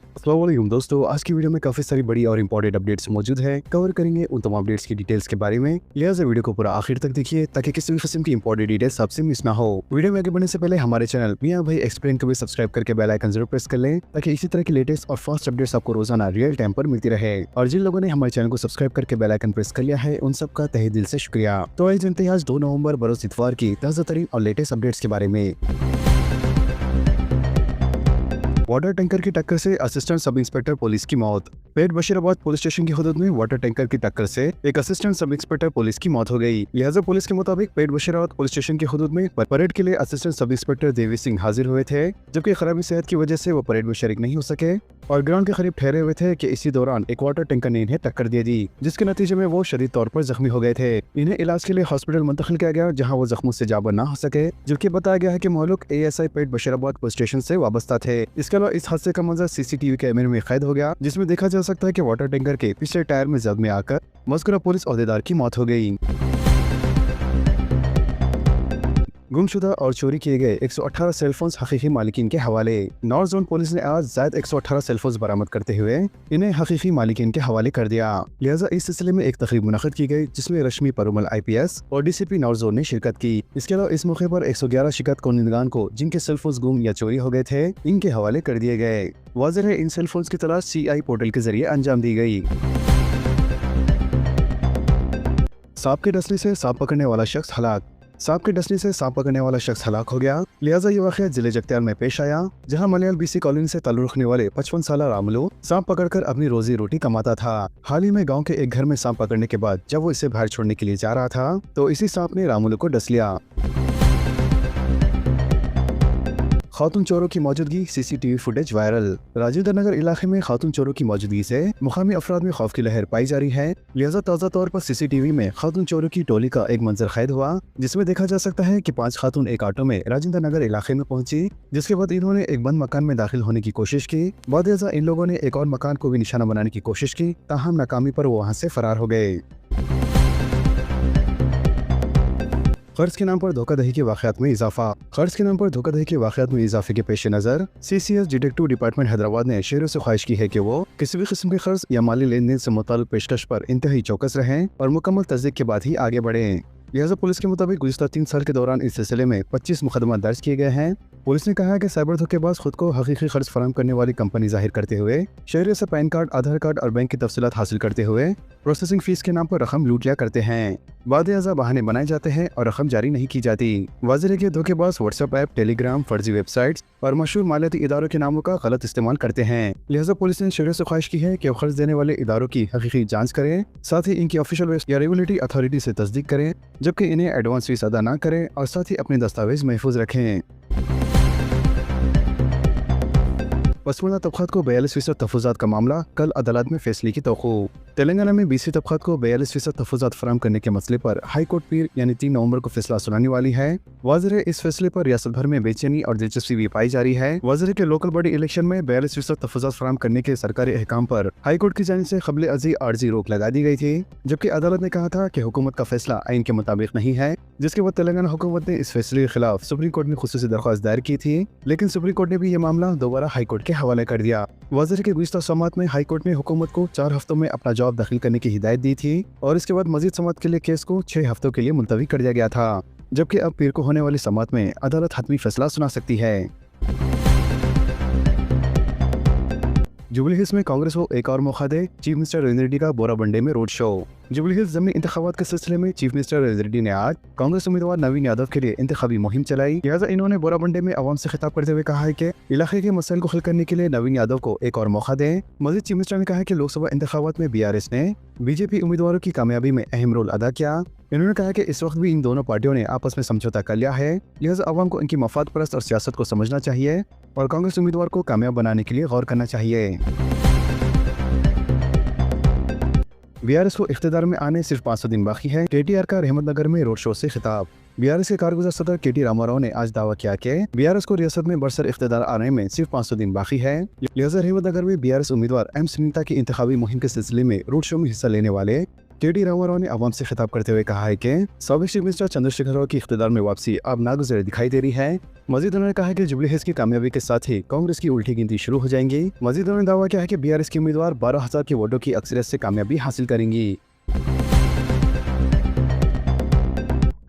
अस्सलाम वालेकुम दोस्तों, आज की वीडियो में काफ़ी सारी बड़ी और इंपॉर्टेंट अपडेट्स मौजूद हैं। कवर करेंगे उन तमाम अपडेट्स की डिटेल्स के बारे में, लिहाजा वीडियो को पूरा आखिर तक देखिए ताकि किसी भी किस्म की इंपॉर्टेंट डिटेल्स आपसे मिस ना हो। वीडियो में आगे बढ़ने से पहले हमारे चैनल मियां भाई एक्सप्लेन को भी सब्सक्राइब करके बेल आइकन जरूर प्रेस कर लें ताकि इसी तरह की लेटेस्ट और फास्ट अपडेट्स आपको रोजाना रियल टाइम पर मिलती रहे। और जिन लोगों ने हमारे चैनल को सब्सक्राइब करके बेल आइकन प्रेस कर लिया है उन सबका तहे दिल से शुक्रिया। तो आइए जानते हैं आज 2 नवंबर बरोज इतवार की ताज़ा तरीन और लेटेस्ट अपडेट्स के बारे में। वाटर टैंकर की टक्कर से असिस्टेंट सब इंस्पेक्टर पुलिस की मौत। पेट बशीराबाद पुलिस स्टेशन की हदूद में वाटर टैंकर की टक्कर से एक असिस्टेंट सब इंस्पेक्टर पुलिस की मौत हो गई। लिहाजा पुलिस के मुताबिक पेट बशीराबाद पुलिस स्टेशन की हदूद में परेड के लिए assistant sub inspector Devi Singh हाजिर हुए थे, जबकि खराबी सेहत की वजह से वो परेड में शरीक नहीं हो सके और ग्राउंड के करीब ठहरे हुए थे कि इसी दौरान एक वाटर टैंकर ने इन्हें टक्कर दे दी, जिसके नतीजे में वो शदीद तौर पर जख्मी हो गए थे। इन्हें इलाज के लिए हॉस्पिटल मुंतकिल किया गया, जहां वो जख्मों से जाबर ना हो सके, जबकि बताया गया है कि मालूक ASI पेट बशीराबाद पुलिस स्टेशन से वाबस्ता थे। इसके अलावा इस हादसे का मंजर CCTV कैमरे में कैद हो गया, जिसमें देखा जा सकता है कि वाटर टैंकर के पिछले टायर में जद में आकर मज़कूरा पुलिस ओहदेदार की मौत हो गई। गुमशुदा और चोरी किए गए 118 सेलफोन्स हकीकी मालिकीन के हवाले। नॉर्थ जोन पुलिस ने आज ज़ायद 118 सेलफोन्स बरामद करते हुए इन्हें हकीकी मालिकीन के हवाले कर दिया। लिहाजा इस सिलसिले में एक तकरीब मुनक़िद की गई, जिसमें रश्मि परुमल IPS और DCP नॉर्थ जोन ने शिरकत की। इसके अलावा इस मौके पर 111 शिकायत कुनिंदगान को जिनके सेलफोन्स गुम या चोरी हो गए थे, इनके हवाले कर दिए गए। वाज़ेह है इन सेलफोन्स की तलाश CI पोर्टल के जरिए अंजाम दी गई। सांप के डसने से सांप पकड़ने वाला शख्स हलाक। सांप के डसने से सांप पकड़ने वाला शख्स हलाक हो गया। लिहाजा ये वाक़या जिले जगत्याल में पेश आया, जहां मलयाल BC कॉलोनी से ताल्लुक़ रखने वाले 55 साला रामुलू सांप पकड़कर अपनी रोजी रोटी कमाता था। हाल ही में गांव के एक घर में सांप पकड़ने के बाद जब वो इसे बाहर छोड़ने के लिए जा रहा था तो इसी सांप ने रामुलू को डस लिया। खातून चोरों की मौजूदगी, CCTV footage viral. Rajendra Nagar इलाके में खातून चोरों की मौजूदगी से मुकामी अफराद में खौफ की लहर पाई जा रही है। लिहाजा ताज़ा तौर पर CCTV में खातून चोरों की टोली का एक मंजर कैद हुआ, जिसमें देखा जा सकता है कि 5 खातून एक ऑटो में राजेंद्र नगर इलाके में पहुंची, जिसके बाद इन्होंने एक बंद मकान में दाखिल होने की कोशिश की। बाद इन लोगों ने एक और मकान को भी निशाना बनाने की कोशिश की, ताहम नाकामी पर वो वहाँ से फरार हो गए। कर्ज के नाम पर धोखाधड़ी के वाक़यात में इजाफा। कर्ज के नाम पर धोखाधड़ी के वाक़यात में इजाफे के पेश नज़र CCS डिटेक्टिव डिपार्टमेंट हैदराबाद ने शहरों से ख्वाहिश की है कि वो किसी भी किस्म के कर्ज या माली लेन देन से मुताल्लिक़ पेशकश पर इंतहाई चौकस रहें और मुकम्मल तस्दीक के बाद ही आगे बढ़ें। लिहाजा पुलिस के मुताबिक गुज़िश्ता 3 साल के दौरान इस सिलसिले में 25 मुकदमा दर्ज किए गए हैं। पुलिस ने कहा है कि साइबर धोखेबाज खुद को हकीकी कर्ज फराहम करने वाली कंपनी जाहिर करते हुए शहरियों से पैन कार्ड, आधार कार्ड और बैंक की तफसीलात हासिल करते हुए प्रोसेसिंग फीस के नाम पर रकम लूट लिया करते हैं। बाद-ए-अज़ा बहाने बनाए जाते हैं और रकम जारी नहीं की जाती। वाज़ेह है कि धोखेबाज व्हाट्सएप ऐप, टेलीग्राम, फर्जी वेबसाइट्स और मशहूर मालियाती इदारों के नामों का गलत इस्तेमाल करते हैं। लिहाजा पुलिस ने शहरियों से ख्वाहिश की है कि वो कर्ज देने वाले इदारों की हकीकी जाँच करें, साथ ही इनकी ऑफिशियल वेबसाइट या रेगुलेटरी अथॉरिटी से तस्दीक करें, जबकि इन्हें एडवांस फीस अदा न करें और साथ ही अपने दस्तावेज महफूज रखें। पसमानदा तबक़ात को 42% तहफ़्फ़ुज़ात का मामला, कल अदालत में फैसले की तवक़्क़ो। तेलंगाना में BC तबक़ात को 42% तहफ़्फ़ुज़ात फराहम करने के मसले पर हाई कोर्ट पीर यानी 3 नवंबर को फैसला सुनाने वाली है। वाज़ेह है इस फैसले पर रियासत भर में बेचैनी और दिलचस्पी भी पाई जा रही है। वाज़ेह है कि लोकल बॉडी इलेक्शन में 42% तहफ़्फ़ुज़ात फराहम करने के सरकारी अहकाम पर हाई कोर्ट की जानिब से क़ब्ल अर्ज़ी आर्ज़ी रोक लगा दी गई थी, जबकि अदालत ने कहा था कि हुकूमत का फैसला आइन के मुताबिक नहीं है, जिसके बाद तेलंगाना हुकूमत ने इस फैसले के खिलाफ सुप्रीम कोर्ट में खुसूसी दरख्वास्त दायर की थी, लेकिन सुप्रीम कोर्ट ने भी ये मामला दोबारा हाई कोर्ट के हवाले कर दिया। वाज़ेह है कि गुज़िश्ता समात में हाई कोर्ट ने हुकूमत को 4 हफ्तों में अपना जवाब दाखिल करने की हिदायत दी थी और इसके बाद मजीद समात के लिए केस को 6 हफ्तों के लिए मुलतवी कर दिया गया था, जबकि अब पीर को होने वाली समात में अदालत हतमी फैसला सुना सकती है। जुबली हिल्स में कांग्रेस को एक और मौका दे, चीफ मिनिस्टर रेवंत रेड्डी का बोराबंडे में रोड शो। जुबली हिल्स ज़मीनी इंतखाबात के सिलसिले में चीफ मिनिस्टर रेवंत रेड्डी ने आज कांग्रेस उम्मीदवार नवीन यादव के लिए इंतखाबी मुहिम चलाई। लिहाजा इन्होंने बोराबंडे में अवाम से खिताब करते हुए कहा है कि इलाके के मसले को हल करने के लिए नवीन यादव को एक और मौका दें। मजीद चीफ मिनिस्टर ने कहा कि लोकसभा इंतखाबात में BRS ने BJP उम्मीदवारों की कामयाबी में अहम रोल अदा किया। इन्होंने कहा कि इस वक्त भी इन दोनों पार्टियों ने आपस में समझौता कर लिया है, लिहाजा अवाम को इनकी मफाद परस्त और सियासत को समझना चाहिए और कांग्रेस उम्मीदवार को कामयाब बनाने के लिए गौर करना चाहिए। BRS को इख्तिदार में आने सिर्फ 500 दिन बाकी है। KTR का रहमत नगर में रोड शो से खिताब। BRS के कारगुज़र सदर KT रामाराव ने आज दावा किया कि BRS को रियासत में बरसर इख्तिदार आने में सिर्फ 500 दिन बाकी है। लिहाजा रहमत नगर में BRS उम्मीदवार M सुनीता की इंतखाबी मुहिम के सिलसिले में रोड शो में हिस्सा लेने वाले के.टी. रामाराव ने आवाम से खिताब करते हुए कहा है कि साबिक चीफ मिनिस्टर चंद्रशेखर राव की इख्तिदार में वापसी अब नागुज़र दिखाई दे रही है। मजीद उन्होंने कहा कि जुबली हिल्स की कामयाबी के साथ ही कांग्रेस की उल्टी गिनती शुरू हो जाएंगी। मजीद उन्होंने दावा किया है कि बीआरएस के उम्मीदवार 12,000 के वोटों की अक्सरियत से कामयाबी हासिल करेंगी।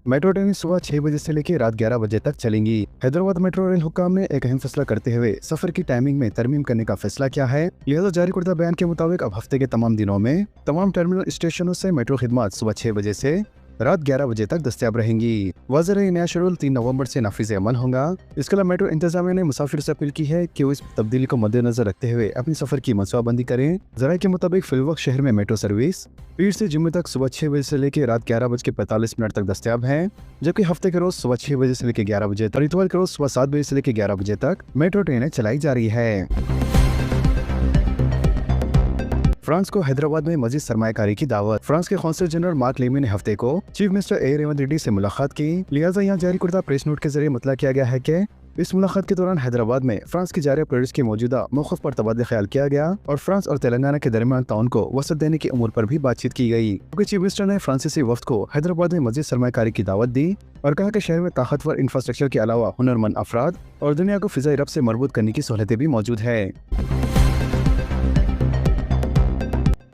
मेट्रो ट्रेन सुबह 6 बजे से लेकर रात 11 बजे तक चलेंगी। हैदराबाद मेट्रो रेल हुक्काम ने एक अहम फैसला करते हुए सफर की टाइमिंग में तरमीम करने का फैसला किया है। लिहाजा जारी करदा बयान के मुताबिक अब हफ्ते के तमाम दिनों में तमाम टर्मिनल स्टेशनों से मेट्रो खिदमत सुबह 6 बजे से रात 11 बजे तक दस्तयाब रहेंगी। वाज़ेह है, नया शेड्यूल 3 नवंबर से नाफिज अमल होगा। इसके अलावा मेट्रो इंतजामिया ने मुसाफिर से अपील की है कि वो इस तब्दीली को मद्देनजर रखते हुए अपनी सफर की मनसूबाबंदी करें। जराये के मुताबिक फिलवक्त शहर में मेट्रो सर्विस पीर से जुम्मे तक सुबह 6 बजे से लेकर रात 11:45 तक दस्तयाब है, जबकि हफ्ते के रोज सुबह 6 बजे से लेकर 11 बजे और इतवार के रोज सुबह 7 बजे से लेकर 11 बजे तक मेट्रो ट्रेनें चलाई जा रही है। फ्रांस को हैदराबाद में मजीद सरमायाकारी की दावत। फ्रांस के कौंसल जनरल मार्क लेमी ने हफ्ते को चीफ मिनिस्टर ए रेवंत रेड्डी से मुलाकात की। लिहाजा यहाँ जारी करदा प्रेस नोट के जरिए मतलब किया गया है कि इस मुलाकात के दौरान हैदराबाद में फ्रांस की जारी प्रोजेक्ट्स के मौजूदा मौक़िफ़ पर तबादला ख्याल किया गया और फ्रांस और तेलंगाना के दरमियान ताउन को वसत देने के अमूर पर भी बातचीत की गई। क्योंकि चीफ मिनिस्टर ने फ्रांसीसी वफ्द को हैदराबाद में मजीद सरमायाकारी की दावत दी और कहा कि शहर में ताकतवर इंफ्रास्ट्रक्चर के अलावा हुनरमंद अफराद और दुनिया को फ़िज़ाई रब्त से मरबूत करने की सहूलतें भी मौजूद है।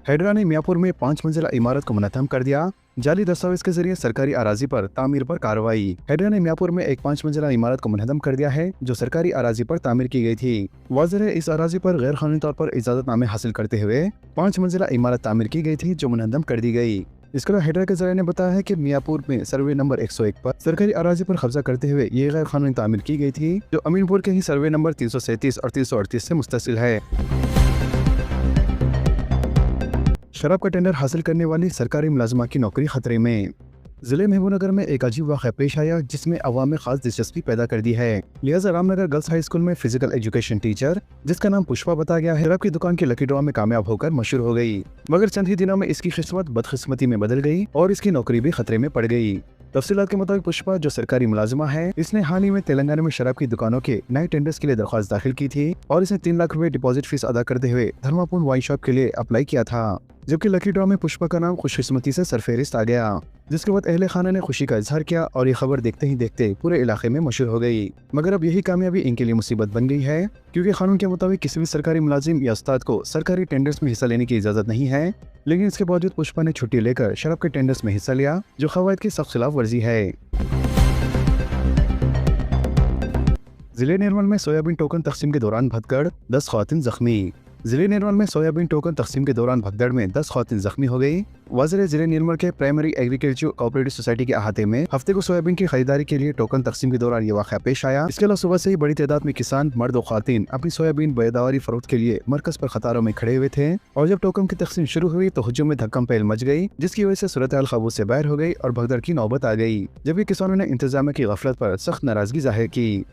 हैदरा ने मियाँपुर में 5 मंजिला इमारत को मुनहदम कर दिया। जाली दस्तावेज के जरिए सरकारी अराजी पर तामीर पर कार्रवाई। हैदरा ने मियाँपुर में एक 5 मंजिला इमारत को मुनहदम कर दिया है जो सरकारी अराजी पर तामीर की गई थी। वाज़ेह है, इस अराजी पर गैर कानूनी तौर पर इजाजतनामे हासिल करते हुए 5 मंजिला इमारत तामीर की गई थी जो मुनहदम कर दी गई। इसके अलावा हैदरा के जरिए ने बताया है कि मियाँपुर में सर्वे नंबर 101 पर सरकारी अराजी पर कब्जा करते हुए ये गैर कानूनी तामीर की गई थी जो अमीनपुर के ही सर्वे नंबर 337 और 338 से मुस्तसिल है। शराब का टेंडर हासिल करने वाली सरकारी मुलाजिमा की नौकरी खतरे में। जिले महबूबनगर में एक अजीब वाक़या पेश आया जिसमें अवाम में खास दिलचस्पी पैदा कर दी है। लिहाजा रामनगर गर्ल्स हाई स्कूल में फिजिकल एजुकेशन टीचर जिसका नाम पुष्पा बताया गया है, शराब की दुकान के लकी ड्रॉ में कामयाब होकर मशहूर हो गई, मगर चंद ही दिनों में इसकी किस्मत बदकिस्मती में बदल गई और इसकी नौकरी भी खतरे में पड़ गई। तफसीलात के मुताबिक पुष्पा जो सरकारी मुलाजिमा है, इसने हाल ही में तेलंगाना में शराब की दुकानों के नए टेंडर्स के लिए दरख्वास्त दाखिल की थी और इसने 3 लाख रुपए डिपॉजिट फीस अदा करते हुए धर्मापुर वाइन शॉप के लिए अप्लाई किया था, जबकि लकी ड्रॉ में पुष्पा का नाम खुशकिस्मती से सरफहरिस्त आ गया, जिसके बाद अहले खाना ने खुशी का इजहार किया और ये खबर देखते ही देखते पूरे इलाके में मशहूर हो गई। मगर अब यही कामयाबी इनके लिए मुसीबत बन गई है, क्योंकि कानून के मुताबिक किसी भी सरकारी मुलाजिम या उस्ताद को सरकारी टेंडर्स में हिस्सा लेने की इजाजत नहीं है, लेकिन इसके बावजूद पुष्पा ने छुट्टी लेकर शराब के टेंडर्स में हिस्सा लिया जो क़वायद की सख्त खिलाफ वर्जी है। जिले निर्मल में सोयाबीन टोकन तकसीम के दौरान भगदड़, 10 ख़वातीन जख्मी। जिले निर्मल में सोयाबीन टोकन तकसीम के दौरान भगदड़ में 10 ख़वातीन जख्मी हो गई। वाज़ेह जिले निर्मल के प्राइमरी एग्रीकल्चर कोऑपरेटिव सोसाइटी के अहाते में हफ्ते को सोयाबीन की खरीदारी के लिए टोकन तकसीम के दौरान ये वाक़या पेश आया। इसके अलावा सुबह से ही बड़ी तादाद में किसान, मर्द और ख़वातीन अपनी सोयाबीन पैदावारी फरोख्त के लिए मरकज पर कतारों में खड़े हुए थे और जब टोकन की तकसीम शुरू हुई तो हुज्जुम में धक्कम पहल मच गई, जिसकी वजह से सूरत हाल काबू से बाहर हो गई और भगदड़ की नौबत आ गई, जबकि किसानों ने इंतजामिया की गफलत पर सख्त नाराजगी जाहिर की।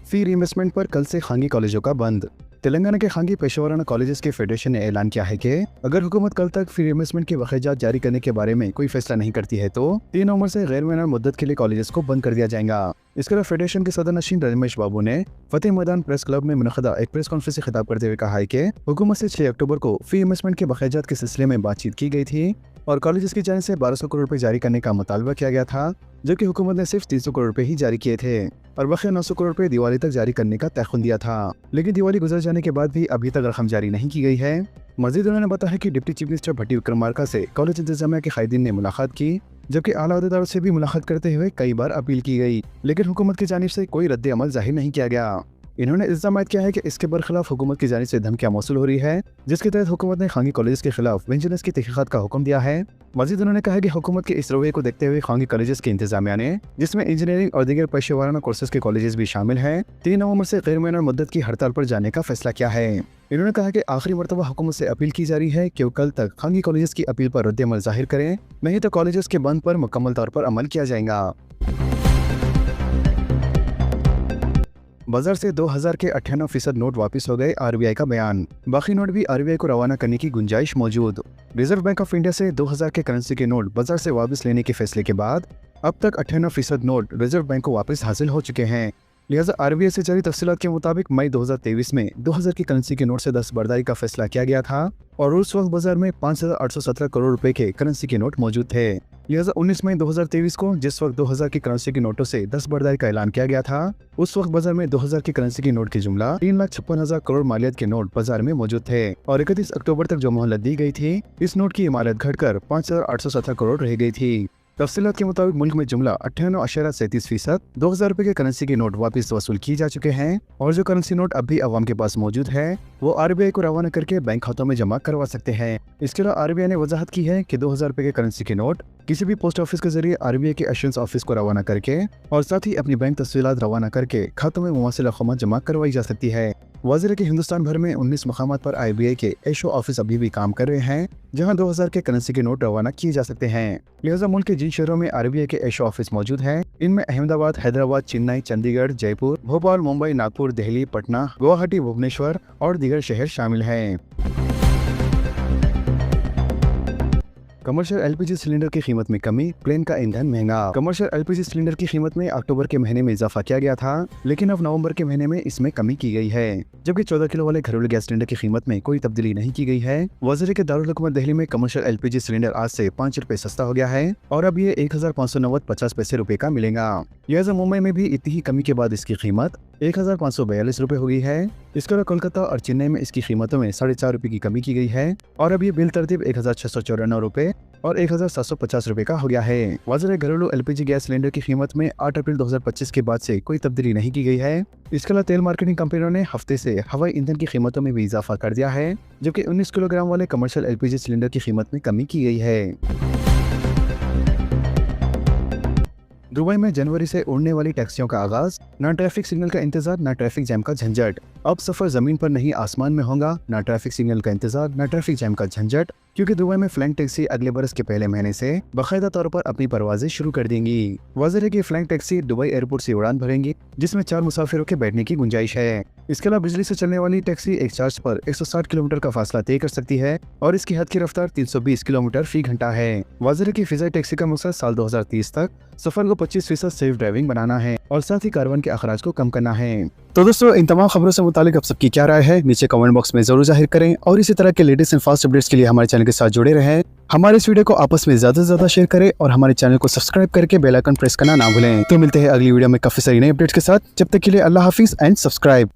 फी रीइन्वेस्टमेंट पर कल से खांगी कॉलेजों का बंद। तेलंगाना के खांगी पेशेवराना कॉलेजेस के फेडरेशन ने ऐलान किया है कि अगर हुकूमत कल तक फी रीइन्वेस्टमेंट के वक़ीजात जारी करने के बारे में कोई फैसला नहीं करती है तो 3 नवंबर से गैर मुअय्यन मुद्दत के लिए कॉलेजेस को बंद कर दिया जाएगा। इसके अलावा फेडरेशन के सदर नशीन रमेश बाबू ने फतेह मैदान प्रेस क्लब में मुनक़दा एक प्रेस कॉन्फ्रेंस से खिताब करते हुए कहा है कि हुकूमत से 6 अक्टूबर को फी इन्वेस्टमेंट के वक़ीजात के सिलसिले में बातचीत की गई थी और कॉलेजेस की जानिब से 1200 करोड़ रुपए जारी करने का मुतालबा किया गया था, जबकि हुकूमत ने सिर्फ 300 करोड़ रुपए ही जारी किए थे और बक़िया 900 करोड़ रुपए दिवाली तक जारी करने का तयख़ुन दिया था, लेकिन दिवाली गुजर जाने के बाद भी अभी तक रकम जारी नहीं की गई है। मज़ीद उन्होंने बताया कि डिप्टी चीफ मिनिस्टर भट्टी विक्रमार्का से कॉलेज इंतजामिया के कायदीन ने मुलाकात की, जबकि आला अहदेदारों से भी मुलाकात करते हुए कई बार अपील की गई, लेकिन हुकूमत की जानिब से कोई रद्द अमल जाहिर नहीं किया गया। इन्होंने इल्ज़ाम किया है कि इसके बरखिलाफ हुकूमत की जानिब से धमकियां मौसूल हो रही है, जिसके तहत हुकूमत ने खांगी कॉलेज के खिलाफ विजिलेंस की तहक़ीक़ात का हुक्म दिया है। मज़ीद उन्होंने कहा कि हुकूमत के इस रवैये को देखते हुए खांगी कॉलेजेस के इंतजामिया ने, जिसमें इंजीनियरिंग और दीगर पेशेवराना कोर्सेज के कॉलेजेस भी शामिल हैं, 3 नवंबर से गैर मुअय्यन मुद्दत की हड़ताल पर जाने का फैसला किया है। इन्होंने कहा कि आखिरी मरतबा हुकूमत से अपील की जा रही है कि वो कल तक खांगी कॉलेजेस की अपील पर रद्द अमल जाहिर करें, नहीं तो कॉलेजेस के बंद पर मुकम्मल तौर पर अमल किया जाएगा। बाजार से 2000 के 98% नोट वापस हो गए, आरबीआई का बयान। बाकी नोट भी आरबीआई को रवाना करने की गुंजाइश मौजूद। रिजर्व बैंक ऑफ इंडिया से 2000 के करेंसी के नोट बाजार से वापस लेने के फैसले के बाद अब तक 98% नोट रिजर्व बैंक को वापस हासिल हो चुके हैं। लिहाजा आरबीआई से जारी तफसीलात के मुताबिक मई 2023 में 2000 की करेंसी के नोट से दस्तबरदारी का फैसला किया गया था और उस वक्त बाजार में 5,817 करोड़ रुपए के करेंसी के नोट मौजूद थे। लिहाजा 19 मई 2023 को जिस वक्त 2000 की करेंसी के नोटों से 10 बर्दारी का ऐलान किया गया था, उस वक्त बाजार में 2000 की करेंसी की नोट की जुमला 3,56,000 करोड़ मालियत के नोट बाजार में मौजूद थे और 31 अक्टूबर तक जो मोहलत दी गई थी, इस नोट की इमारत घटकर 5,817 करोड़ रह गई थी। तफसीलात के मुताबिक मुल्क में जुमला 98.37% 2000 रुपए के करेंसी के नोट वापस वसूल किए जा चुके हैं और जो करेंसी नोट अब भी अवाम के पास मौजूद है वो RBI को रवाना करके बैंक खातों में जमा करवा सकते हैं। इसके अलावा RBI ने वजाहत की है कि 2000 रुपए के करेंसी के नोट किसी भी पोस्ट ऑफिस के जरिए RBI के एश्योरेंस ऑफिस को रवाना करके और साथ ही अपनी बैंक तफसीलात रवाना करके खातों में मुमासिल रकम जमा करवाई जा सकती है। वाज़ेह है कि हिंदुस्तान भर में 19 मकामात पर RBI के एशो ऑफिस अभी भी काम कर रहे हैं जहां 2000 के करेंसी के नोट रवाना किए जा सकते हैं। लिहाजा मुल्क के जिन शहरों में RBI के एशो ऑफिस मौजूद हैं, इनमें अहमदाबाद, हैदराबाद, चेन्नई, चंडीगढ़, जयपुर, भोपाल, मुंबई, नागपुर, दिल्ली, पटना, गुवाहाटी, भुवनेश्वर और दीगर शहर शामिल हैं। कमर्शियल LPG सिलेंडर की कीमत में कमी, प्लेन का ईंधन महंगा। कमर्शियल LPG सिलेंडर की कीमत में अक्टूबर के महीने में इजाफा किया गया था, लेकिन अब नवंबर के महीने में इसमें कमी की गई है, जबकि 14 किलो वाले घरेलू गैस सिलेंडर की कीमत में कोई तब्दीली नहीं की गई है। वज़ीर के दारुल हुकूमत दिल्ली में कमर्शियल LPG सिलेंडर आज से 5 रुपए सस्ता हो गया है और अब ये 1590.50 पैसे रुपए का मिलेगा। लिहाजा मुंबई में भी इतनी ही कमी के बाद इसकी कीमत 1542 रुपए हो गई है। इसके अलावा कोलकाता और चेन्नई में इसकी कीमतों में 4.5 रुपए की कमी की गई है और अब ये बिल तरतीब 1694 रुपए और 1750 रुपए का हो गया है। वाज़ेह घरेलू LPG गैस सिलेंडर की कीमत में 8 अप्रैल 2025 के बाद से कोई तब्दीली नहीं की गई है। इसके अलावा तेल मार्केटिंग कंपनियों ने हफ्ते से हवाई ईंधन की कीमतों में भी इजाफा कर दिया है, जबकि 19 किलोग्राम वाले कमर्शियल LPG सिलेंडर की कीमत में कमी की गई है। दुबई में जनवरी से उड़ने वाली टैक्सियों का आगाज, ना ट्रैफिक सिग्नल का इंतजार, ना ट्रैफिक जैम का झंझट। अब सफर जमीन पर नहीं आसमान में होगा, ना ट्रैफिक सिग्नल का इंतजार, ना ट्रैफिक जैम का झंझट, क्योंकि दुबई में फ्लाइंग टैक्सी अगले बरस के पहले महीने से बाकायदा तौर पर अपनी परवाजें शुरू कर देंगी। वाज़ेह है कि फ्लाइंग टैक्सी दुबई एयरपोर्ट से उड़ान भरेंगी, जिसमें 4 मुसाफिरों के बैठने की गुंजाइश है। इसके अलावा बिजली से चलने वाली टैक्सी एक चार्ज पर 160 किलोमीटर का फासला तय कर सकती है और इसकी हद की रफ्तार 320 किलोमीटर फी घंटा है। वाज़ेह है कि फिजाई टैक्सी का मकसद साल 2030 तक सफर को 25% सेफ ड्राइविंग बनाना है और साथ ही कार्बन के अखराज को कम करना है। तो दोस्तों, इन तमाम खबरों से मुतालिक आप सबकी क्या राय है, नीचे कमेंट बॉक्स में जरूर जाहिर करें और इसी तरह के लेटेस्ट एंड फास्ट अपडेट्स के लिए हमारे चैनल के साथ जुड़े रहें। हमारे इस वीडियो को आपस में ज्यादा से ज्यादा शेयर करें और हमारे चैनल को सब्सक्राइब करके बेल आइकन प्रेस करना ना भूलें। तो मिलते हैं अगली वीडियो में काफी सारी नई अपडेट्स के साथ। जब तक के लिए अल्लाह हाफिज एंड सब्सक्राइब।